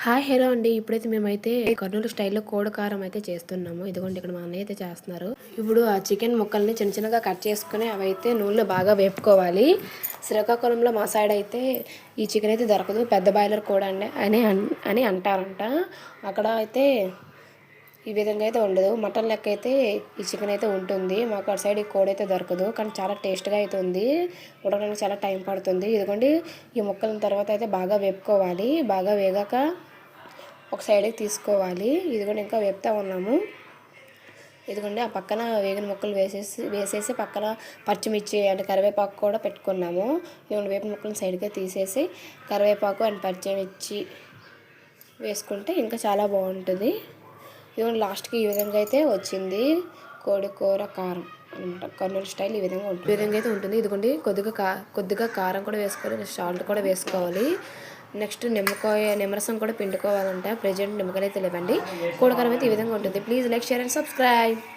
Hi hello అండి. ఇప్పుడైతే మేమైతే కర్నూలు స్టైల్లో కోడి కారం అయితే చేస్తున్నాము. ఇదిగోండి ఇక్కడ మా అన్నయ్య అయితే చేస్తున్నారు. ఇప్పుడు ఆ చికెన్ ముక్కల్ని చిన్న చిన్నగా కట్ చేసుకుని అవైతే నూనెలో బాగా వేపుకోవాలి. శ్రీకాకుళంలో మా సైడ్ అయితే ఈ చికెన్ అయితే దొరకదు, పెద్ద బాయిలర్ కోడి అండి అని అంటారంట. అక్కడ అయితే ఈ విధంగా అయితే ఉండదు, మటన్ లెక్క అయితే ఈ చికెన్ అయితే ఉంటుంది. మాకు అటు సైడ్ ఈ కోడి అయితే దొరకదు, కానీ చాలా టేస్ట్గా అయితే ఉంది. ఉడకడానికి చాలా టైం పడుతుంది. ఇదిగోండి ఈ ముక్కల తర్వాత అయితే బాగా వేపుకోవాలి. బాగా వేగాక ఒక సైడ్కి తీసుకోవాలి. ఇదిగోండి ఇంకా వేపుతా ఉన్నాము. ఇదిగోండి ఆ పక్కన వేగిన ముక్కలు వేసేసి పక్కన పచ్చిమిర్చి అంటే కరివేపాకు కూడా పెట్టుకున్నాము. ఇదిగోండి వేపిన ముక్కలను సైడ్గా తీసేసి కరివేపాకు అండ్ పచ్చిమిర్చి వేసుకుంటే ఇంకా చాలా బాగుంటుంది. ఇదిగోండి లాస్ట్కి ఈ విధంగా అయితే వచ్చింది కోడి కూర కారం అనమాట. కర్నూలు స్టైల్ ఈ విధంగా ఉంటుంది. ఈ విధంగా అయితే ఉంటుంది. ఇదిగోండి కొద్దిగా కారం కూడా వేసుకోవాలి, సాల్ట్ కూడా వేసుకోవాలి. నెక్స్ట్ నిమ్మరసం కూడా పిండుకోవాలంట. ప్రెజెంట్ నిమ్మకాయలు అయితే లేవండి. కోడి కారం అయితే ఈ విధంగా ఉంటుంది. Please like, share and subscribe.